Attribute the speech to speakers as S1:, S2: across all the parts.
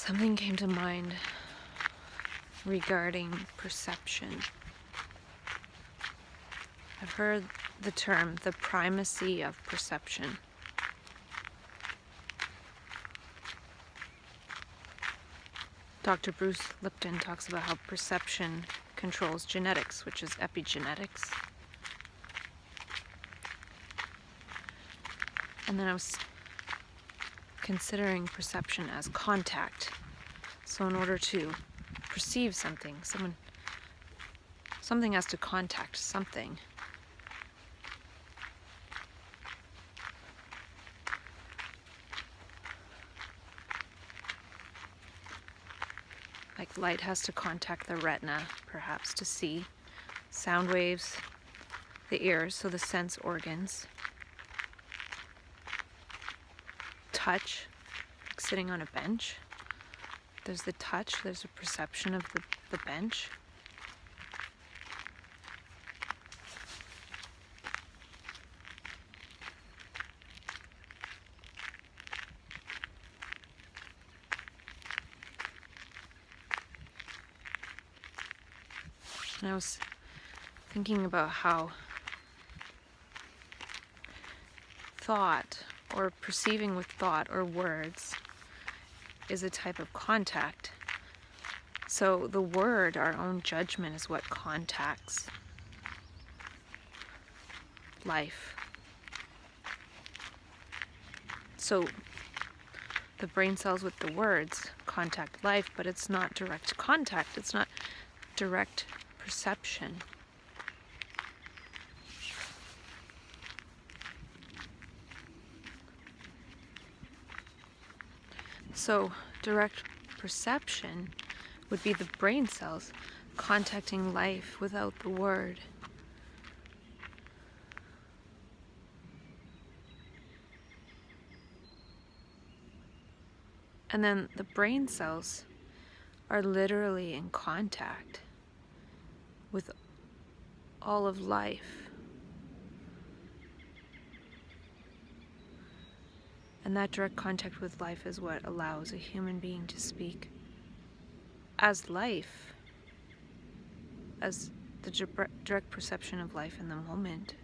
S1: Something came to mind regarding perception. I've heard the term the primacy of perception. Dr. Bruce Lipton talks about how perception controls genetics, which is epigenetics. And then I was considering perception as contact. So in order to perceive something, something has to contact something. Like light has to contact the retina, perhaps, to see. Sound waves, the ears, so the sense organs. Touch, like sitting on a bench. There's the touch, there's a perception of the bench. And I was thinking about how thought, or perceiving with thought or words, is a type of contact. So the word, our own judgment, is what contacts life. So the brain cells with the words contact life, but it's not direct contact, it's not direct perception. So direct perception would be the brain cells contacting life without the word. And then the brain cells are literally in contact with all of life. And that direct contact with life is what allows a human being to speak as life, as the direct perception of life in the moment.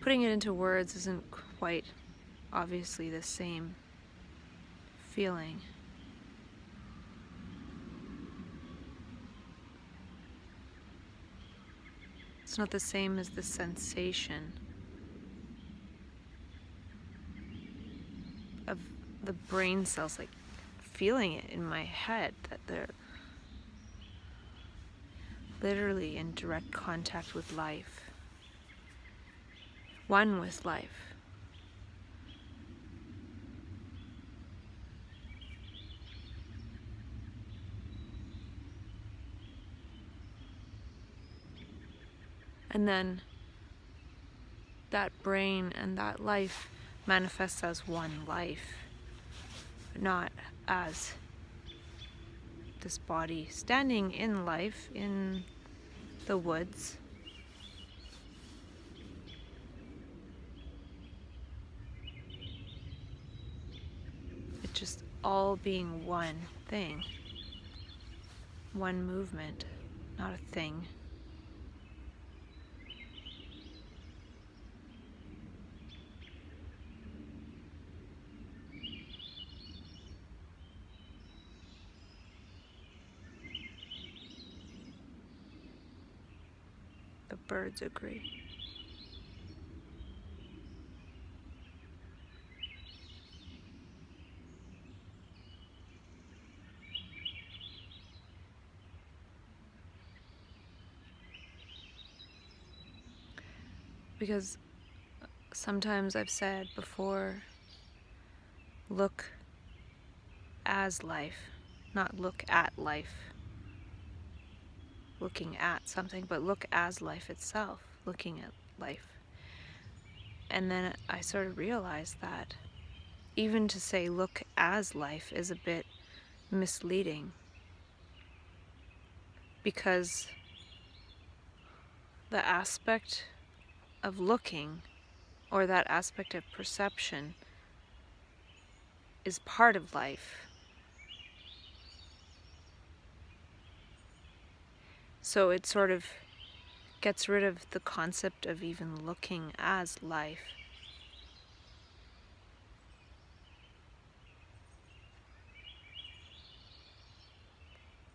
S1: Putting it into words isn't quite obviously the same feeling. It's not the same as the sensation of the brain cells, like feeling it in my head, that they're literally in direct contact with life, one with life. And then that brain and that life manifests as one life, not as this body standing in life in the woods. It's just all being one thing, one movement, not a thing. The birds agree. Because sometimes I've said before, look as life, not look at life. Looking at something, but look as life itself, looking at life. And then I sort of realized that even to say look as life is a bit misleading, because the aspect of looking or that aspect of perception is part of life. So it sort of gets rid of the concept of even looking as life.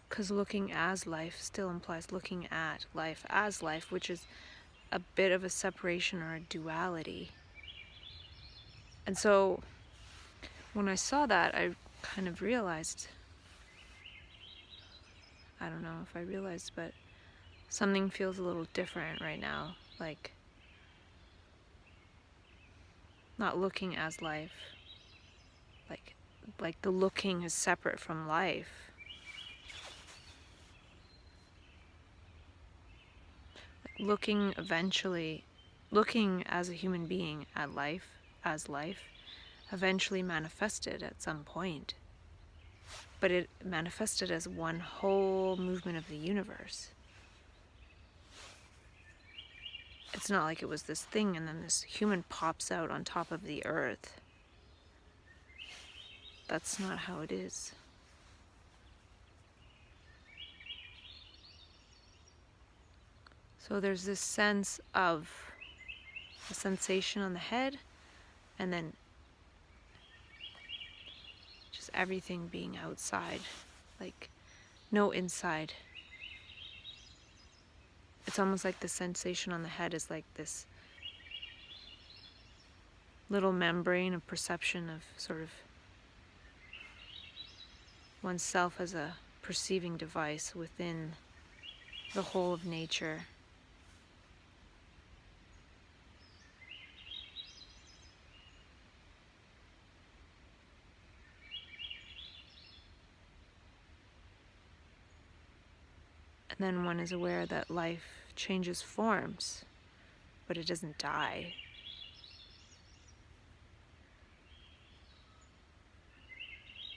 S1: Because looking as life still implies looking at life as life, which is a bit of a separation or a duality. And so when I saw that, I kind of realized, I don't know if I realized, but something feels a little different right now. Like, not looking as life. Like the looking is separate from life. Looking as a human being at life, as life, eventually manifested at some point. But it manifested as one whole movement of the universe. It's not like it was this thing and then this human pops out on top of the earth. That's not how it is. So there's this sense of a sensation on the head, and then just everything being outside, like no inside. It's almost like the sensation on the head is like this little membrane of perception of sort of oneself as a perceiving device within the whole of nature. And then one is aware that life changes forms, but it doesn't die.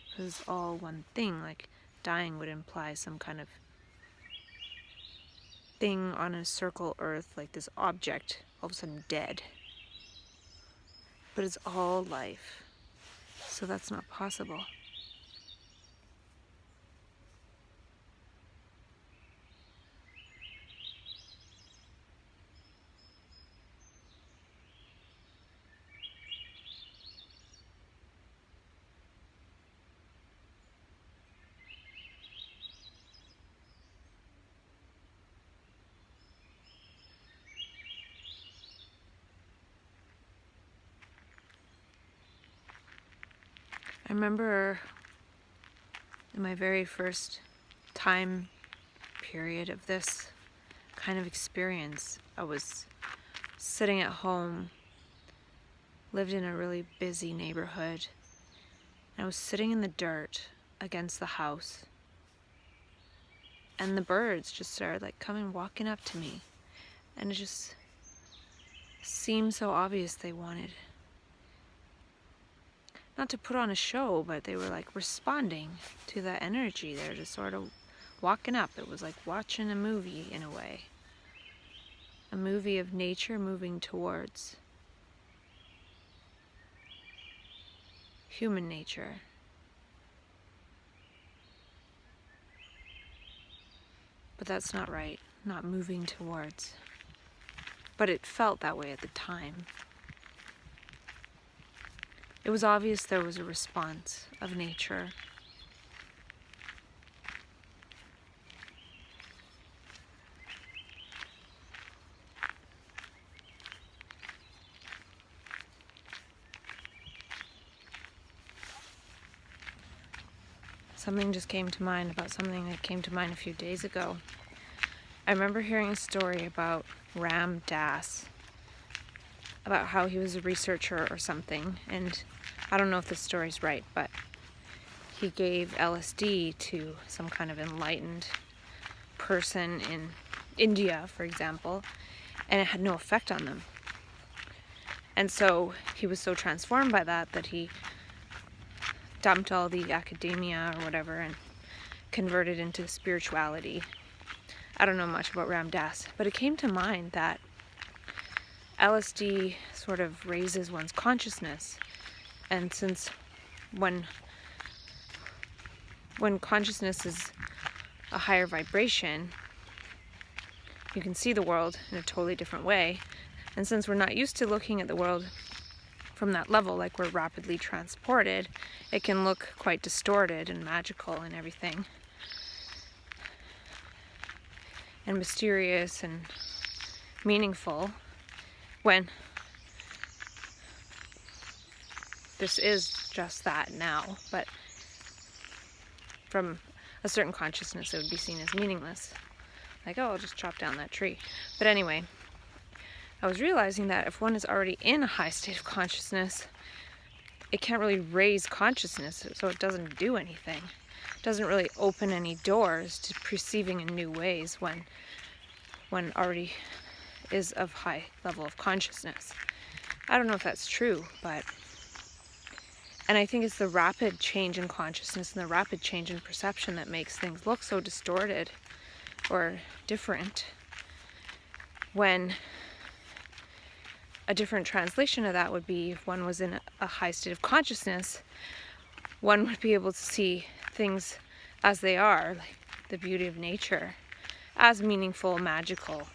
S1: Because it's all one thing. Like dying would imply some kind of thing on a circle earth, like this object all of a sudden dead. But it's all life. So that's not possible. I remember in my very first time period of this kind of experience, I was sitting at home, lived in a really busy neighborhood, and I was sitting in the dirt against the house, and the birds just started like coming walking up to me, and it just seemed so obvious they wanted not to put on a show, but they were like responding to that energy. They're just sort of walking up. It was like watching a movie in a way. A movie of nature moving towards human nature. But that's not right. Not moving towards. But it felt that way at the time. It was obvious there was a response of nature. Something just came to mind about something that came to mind a few days ago. I remember hearing a story about Ram Dass, about how he was a researcher or something, and I don't know if this story's right, but he gave LSD to some kind of enlightened person in India, for example, and it had no effect on them. And so he was so transformed by that that he dumped all the academia or whatever and converted into spirituality. I don't know much about Ram Dass, but it came to mind that LSD sort of raises one's consciousness, and since when consciousness is a higher vibration, you can see the world in a totally different way. And since we're not used to looking at the world from that level, like we're rapidly transported, it can look quite distorted and magical and everything, and mysterious and meaningful, when this is just that now, but from a certain consciousness it would be seen as meaningless. Like, oh, I'll just chop down that tree. But anyway, I was realizing that if one is already in a high state of consciousness, it can't really raise consciousness, so it doesn't do anything. It doesn't really open any doors to perceiving in new ways when one already is of high level of consciousness. I don't know if that's true, and I think it's the rapid change in consciousness and the rapid change in perception that makes things look so distorted or different, when a different translation of that would be, if one was in a high state of consciousness, one would be able to see things as they are, like the beauty of nature, as meaningful, magical.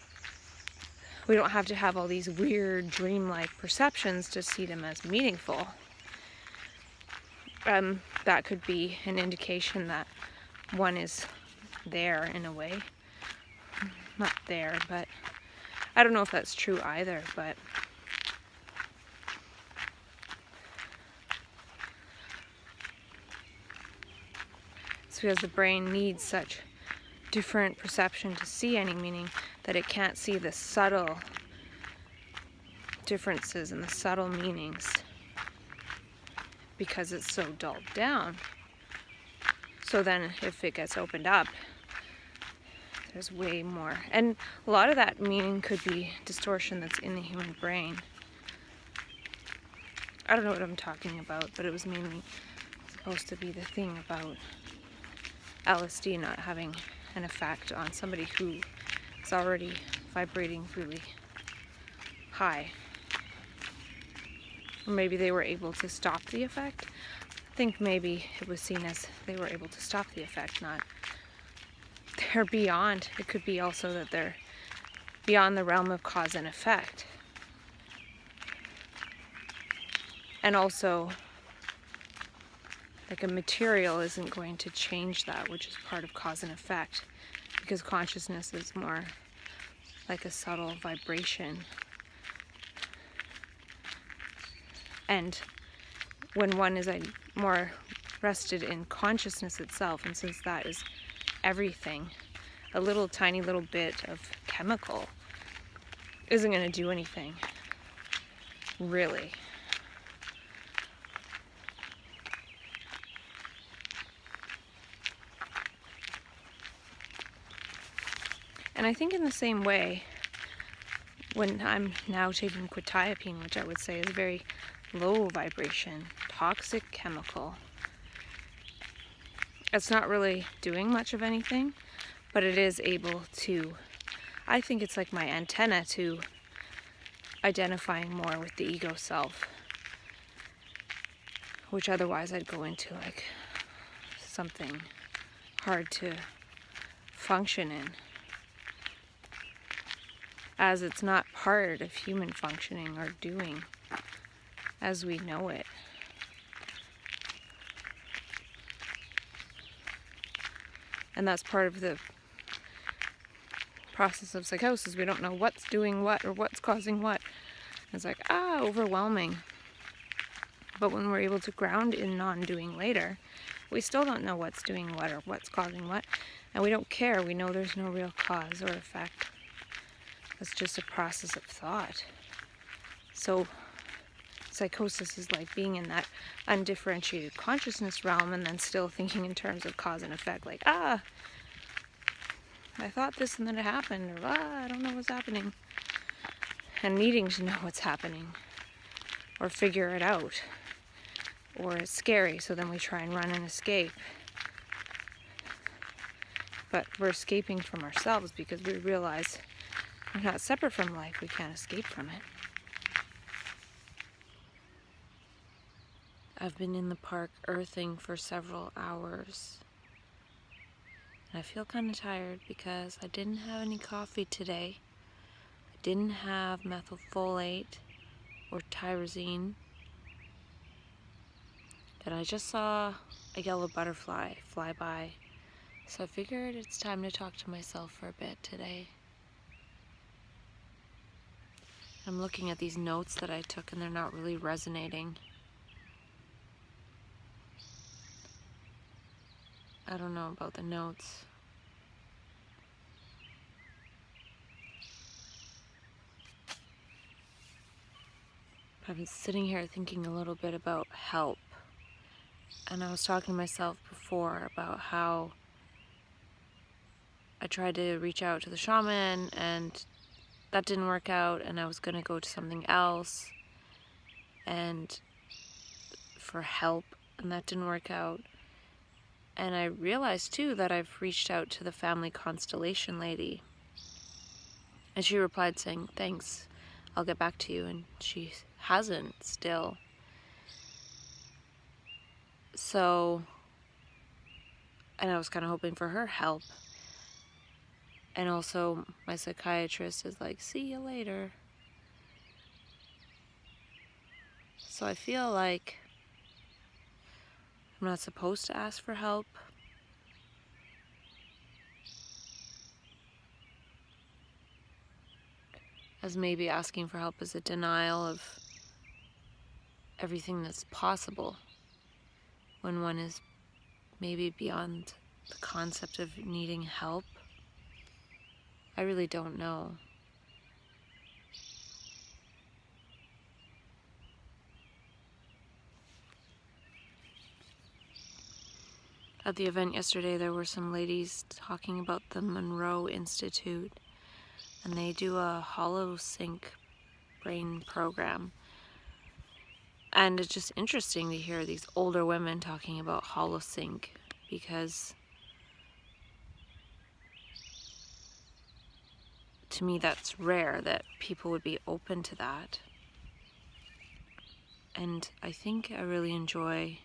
S1: We don't have to have all these weird, dreamlike perceptions to see them as meaningful. That could be an indication that one is there in a way. Not there, but I don't know if that's true either, but it's because the brain needs such different perception to see any meaning that it can't see the subtle differences and the subtle meanings, because it's so dulled down. So then if it gets opened up, there's way more. And a lot of that meaning could be distortion that's in the human brain. I don't know what I'm talking about, but it was mainly supposed to be the thing about LSD not having an effect on somebody who is already vibrating really high. Or maybe they were able to stop the effect. I think maybe it was seen as they were able to stop the effect, not they're beyond. It could be also that they're beyond the realm of cause and effect. And also, like, a material isn't going to change that, which is part of cause and effect, because consciousness is more like a subtle vibration. And when one is more rested in consciousness itself, and since that is everything, a little tiny little bit of chemical isn't going to do anything, really. And I think in the same way, when I'm now taking quetiapine, which I would say is very low vibration, toxic chemical, it's not really doing much of anything, but it is able to, I think it's like my antenna to identifying more with the ego self, which otherwise I'd go into like something hard to function in, as it's not part of human functioning or doing as we know it. And that's part of the process of psychosis. We don't know what's doing what or what's causing what. It's like, overwhelming. But when we're able to ground in non-doing later, we still don't know what's doing what or what's causing what. And we don't care. We know there's no real cause or effect. It's just a process of thought. So psychosis is like being in that undifferentiated consciousness realm and then still thinking in terms of cause and effect. Like, I thought this and then it happened. Or, I don't know what's happening. And needing to know what's happening. Or figure it out. Or it's scary, so then we try and run and escape. But we're escaping from ourselves because we realize we're not separate from life. We can't escape from it. I've been in the park earthing for several hours. And I feel kind of tired because I didn't have any coffee today. I didn't have methylfolate or tyrosine. And I just saw a yellow butterfly fly by. So I figured it's time to talk to myself for a bit today. I'm looking at these notes that I took and they're not really resonating. I don't know about the notes. I've been sitting here thinking a little bit about help. And I was talking to myself before about how I tried to reach out to the shaman and that didn't work out, and I was going to go to something else and for help, and that didn't work out. And I realized too that I've reached out to the family constellation lady, and she replied saying, "Thanks, I'll get back to you," and she hasn't still. So, and I was kind of hoping for her help. And also my psychiatrist is like, "See you later." So I feel like I'm not supposed to ask for help. As maybe asking for help is a denial of everything that's possible when one is maybe beyond the concept of needing help. I really don't know. At the event yesterday, there were some ladies talking about the Monroe Institute, and they do a hollow sync brain program. And it's just interesting to hear these older women talking about hollow sync, because to me that's rare that people would be open to that. And I think I really enjoy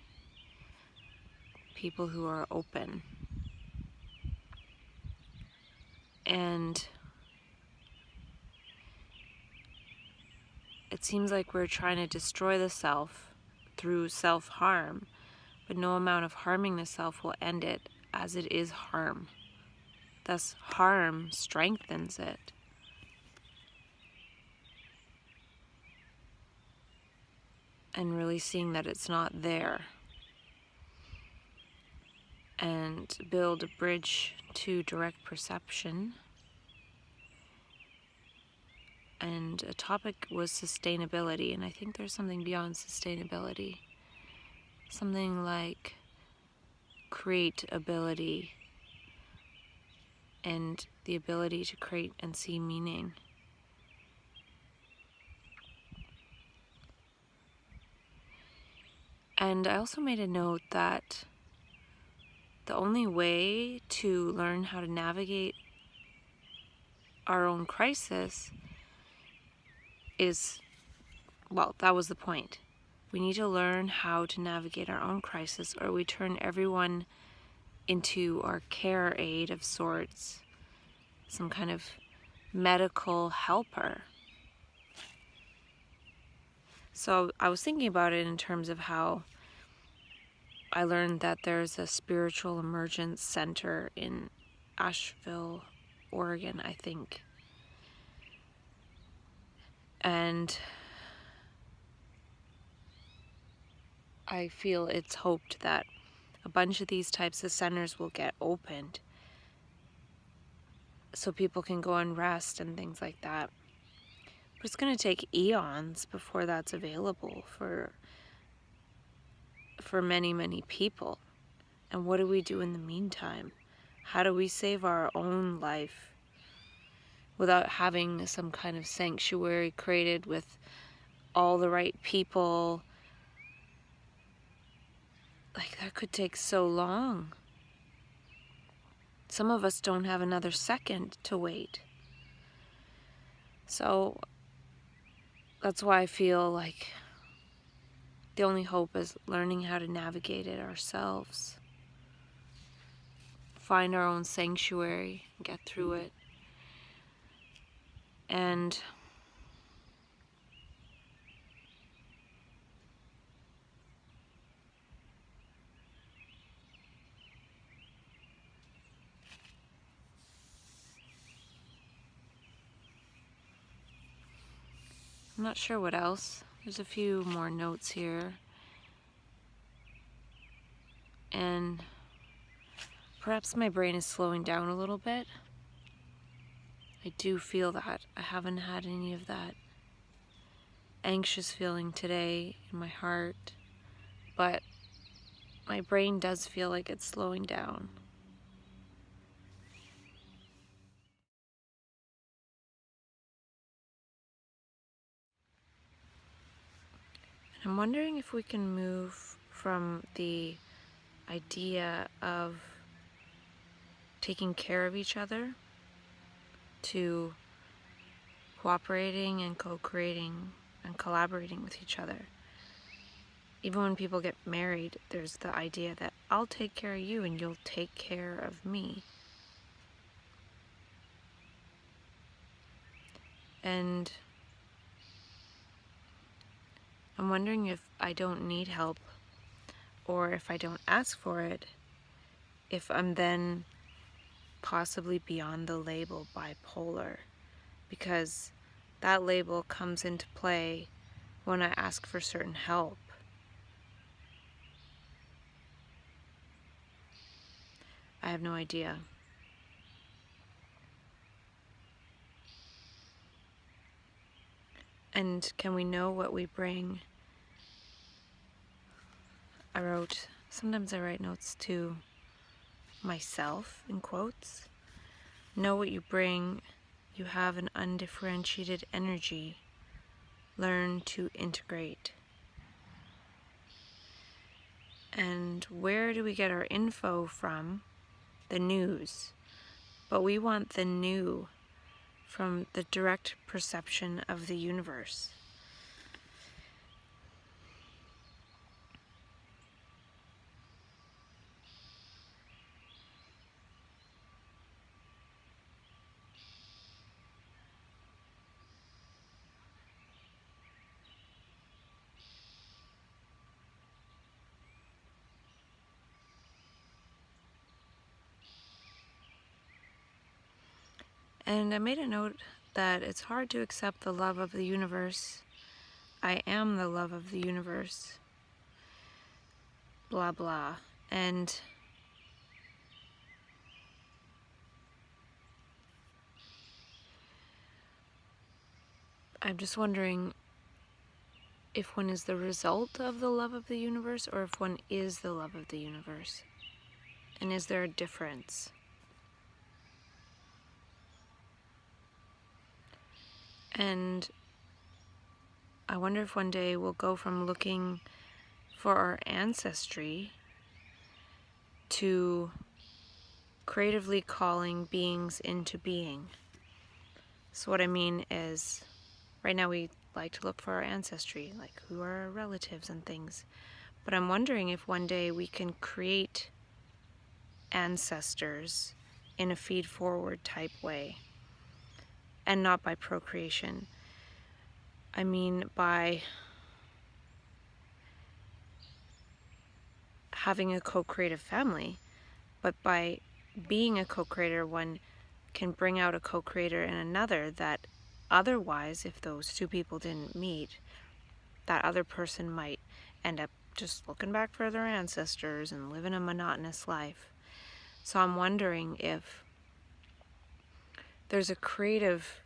S1: people who are open. And it seems like we're trying to destroy the self through self-harm, but no amount of harming the self will end it, as it is harm. Thus, harm strengthens it. And really seeing that it's not there. And build a bridge to direct perception. And a topic was sustainability, and I think there's something beyond sustainability. Something like create ability and the ability to create and see meaning. And I also made a note that the only way to learn how to navigate our own crisis is, well, that was the point. We need to learn how to navigate our own crisis, or we turn everyone into our care aid of sorts, some kind of medical helper. So I was thinking about it in terms of how I learned that there's a spiritual emergence center in Asheville, Oregon, I think. And I feel it's hoped that a bunch of these types of centers will get opened so people can go and rest and things like that. But it's going to take eons before that's available for many, many people. And what do we do in the meantime? How do we save our own life without having some kind of sanctuary created with all the right people? Like, that could take so long. Some of us don't have another second to wait. So that's why I feel like the only hope is learning how to navigate it ourselves, find our own sanctuary, get through it. And I'm not sure what else. There's a few more notes here. And perhaps my brain is slowing down a little bit. I do feel that. I haven't had any of that anxious feeling today in my heart, but my brain does feel like it's slowing down. And I'm wondering if we can move from the idea of taking care of each other to cooperating and co-creating and collaborating with each other. Even when people get married, there's the idea that I'll take care of you and you'll take care of me. And I'm wondering if I don't need help, or if I don't ask for it, if I'm then possibly beyond the label bipolar, because that label comes into play when I ask for certain help. I have no idea. And can we know what we bring? Sometimes I write notes to myself, in quotes. Know what you bring. You have an undifferentiated energy. Learn to integrate. And where do we get our info from? The news. But we want the new from the direct perception of the universe. And I made a note that it's hard to accept the love of the universe. I am the love of the universe. Blah, blah. And I'm just wondering if one is the result of the love of the universe, or if one is the love of the universe. And is there a difference? And I wonder if one day we'll go from looking for our ancestry to creatively calling beings into being. So what I mean is, right now we like to look for our ancestry, like who are our relatives and things. But I'm wondering if one day we can create ancestors in a feed-forward type way, and not by procreation. I mean by having a co-creative family, but by being a co-creator, one can bring out a co-creator in another that otherwise, if those two people didn't meet, that other person might end up just looking back for their ancestors and living a monotonous life. So I'm wondering if there's a creative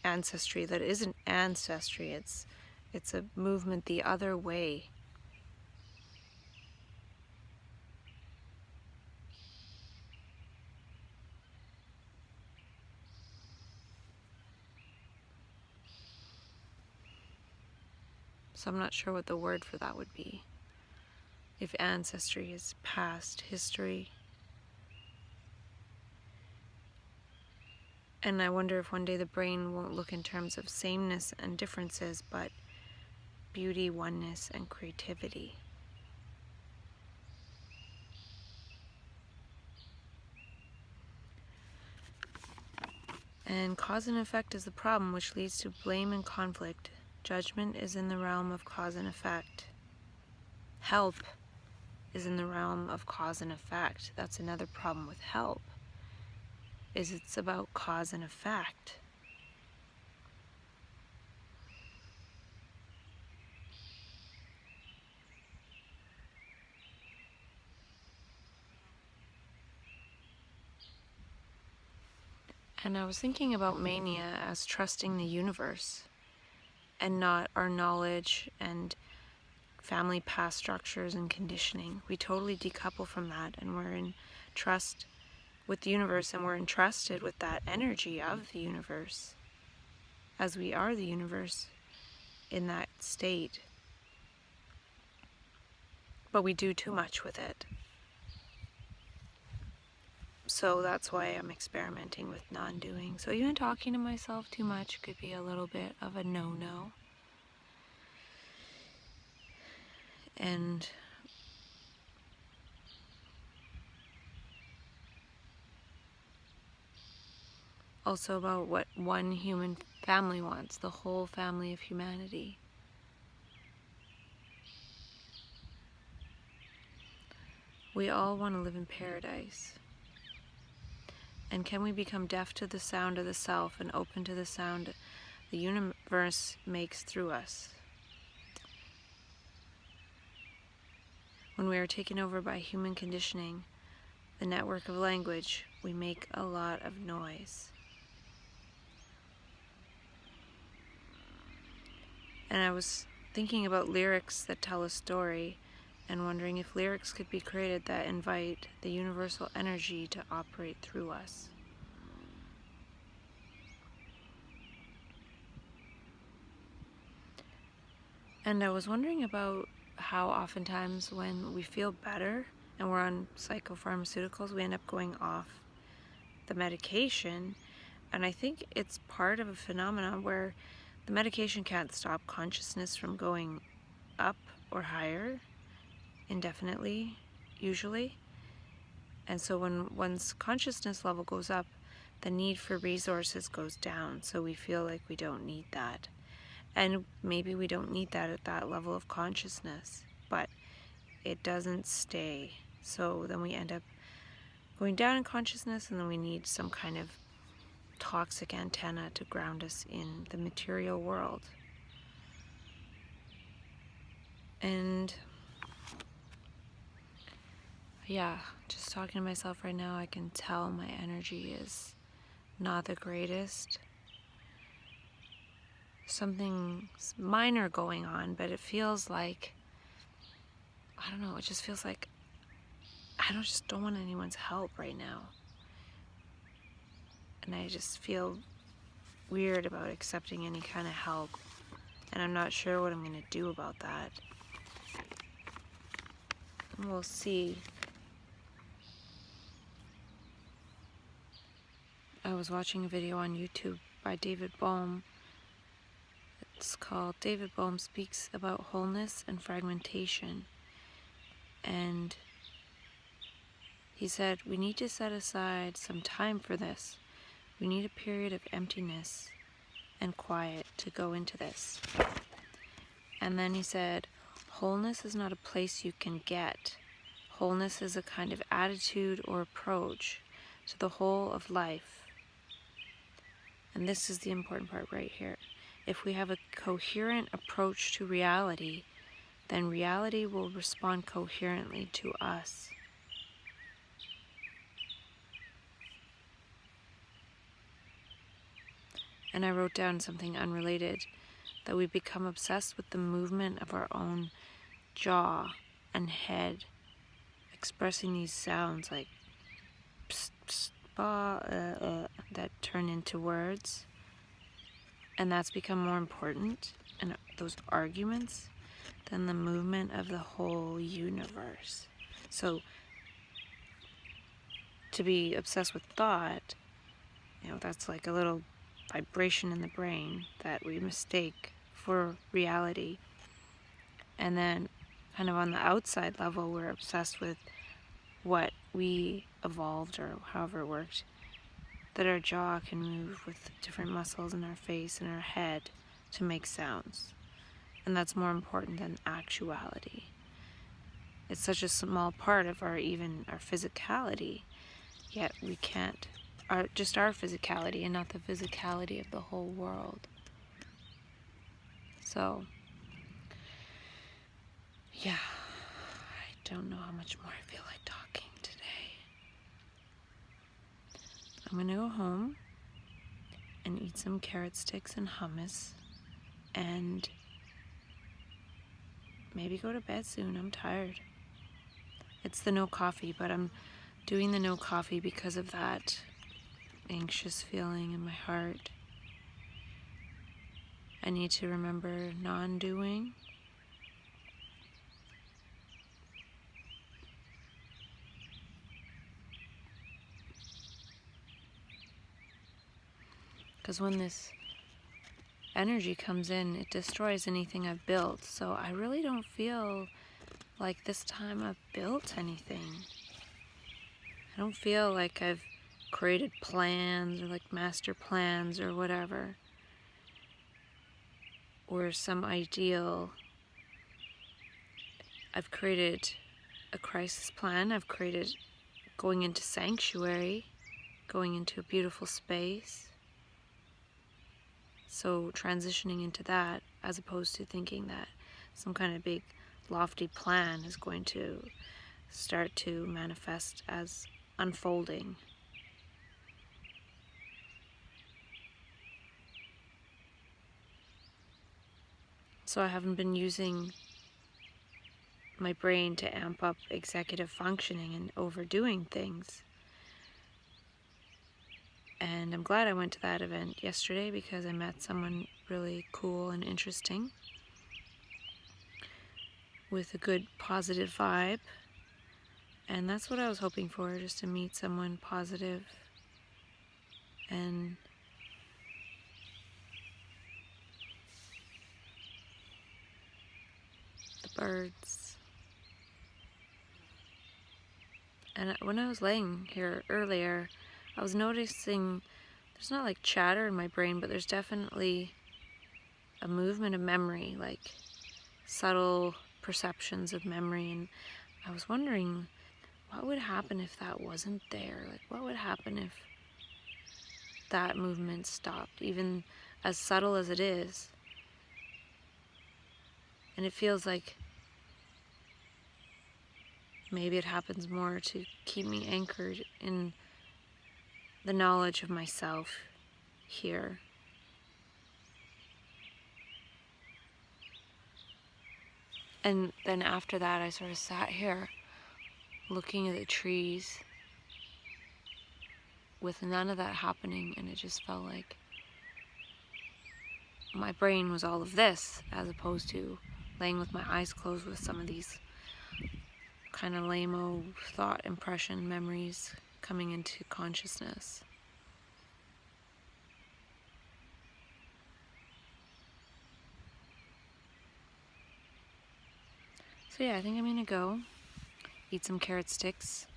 S1: ancestry that isn't ancestry, it's a movement the other way. So I'm not sure what the word for that would be. If ancestry is past history. And I wonder if one day the brain won't look in terms of sameness and differences, but beauty, oneness, and creativity. And cause and effect is the problem, which leads to blame and conflict. Judgment is in the realm of cause and effect. Help is in the realm of cause and effect. That's another problem with help, is it's about cause and effect. And I was thinking about mania as trusting the universe and not our knowledge and family past structures and conditioning. We totally decouple from that, and we're in trust with the universe, and we're entrusted with that energy of the universe as we are the universe in that state. But we do too much with it. So that's why I'm experimenting with non-doing. So even talking to myself too much could be a little bit of a no-no. And also about what one human family wants, the whole family of humanity. We all want to live in paradise. And can we become deaf to the sound of the self and open to the sound the universe makes through us? When we are taken over by human conditioning, the network of language, we make a lot of noise. And I was thinking about lyrics that tell a story and wondering if lyrics could be created that invite the universal energy to operate through us. And I was wondering about how oftentimes when we feel better and we're on psychopharmaceuticals, we end up going off the medication. And I think it's part of a phenomenon where the medication can't stop consciousness from going up or higher indefinitely, usually. And so when one's consciousness level goes up, the need for resources goes down. So we feel like we don't need that. And maybe we don't need that at that level of consciousness, but it doesn't stay. So then we end up going down in consciousness, and then we need some kind of toxic antenna to ground us in the material world. And yeah, just talking to myself right now, I can tell my energy is not the greatest. Something minor going on, but it feels like, I don't know, it just feels like just don't want anyone's help right now. And I just feel weird about accepting any kind of help. And I'm not sure what I'm going to do about that. And we'll see. I was watching a video on YouTube by David Bohm. It's called David Bohm Speaks About Wholeness and Fragmentation. And he said, we need to set aside some time for this. We need a period of emptiness and quiet to go into this. And then he said, wholeness is not a place you can get. Wholeness is a kind of attitude or approach to the whole of life. And this is the important part right here. If we have a coherent approach to reality, then reality will respond coherently to us. And I wrote down something unrelated, that we become obsessed with the movement of our own jaw and head, expressing these sounds like psst, psst, ba, that turn into words. And that's become more important, and those arguments, than the movement of the whole universe. So to be obsessed with thought, that's like a little vibration in the brain that we mistake for reality. And then kind of on the outside level, we're obsessed with what we evolved or however it worked, that our jaw can move with different muscles in our face and our head to make sounds. And that's more important than actuality. It's such a small part of our physicality, yet we can't, just our physicality and not the physicality of the whole world. So, yeah, I don't know how much more I feel like talking today. I'm gonna go home and eat some carrot sticks and hummus and maybe go to bed soon. I'm tired. It's the no coffee, but I'm doing the no coffee because of that anxious feeling in my heart. I need to remember non-doing. Because when this energy comes in, it destroys anything I've built. So I really don't feel like this time I've built anything. I don't feel like I've created plans or like master plans or whatever, or some ideal. I've created a crisis plan. I've created going into sanctuary, going into a beautiful space. So transitioning into that, as opposed to thinking that some kind of big lofty plan is going to start to manifest as unfolding. So I haven't been using my brain to amp up executive functioning and overdoing things. And I'm glad I went to that event yesterday because I met someone really cool and interesting with a good positive vibe. And that's what I was hoping for, just to meet someone positive and the birds. And when I was laying here earlier, I was noticing there's not like chatter in my brain, but there's definitely a movement of memory, like subtle perceptions of memory. And I was wondering, what would happen if that wasn't there? Like, what would happen if that movement stopped, even as subtle as it is? And it feels like maybe it happens more to keep me anchored in the knowledge of myself here. And then after that, I sort of sat here looking at the trees with none of that happening, and it just felt like my brain was all of this, as opposed to laying with my eyes closed with some of these kind of lame-o thought impression memories coming into consciousness. So yeah, I think I'm gonna go eat some carrot sticks.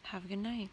S1: Have a good night.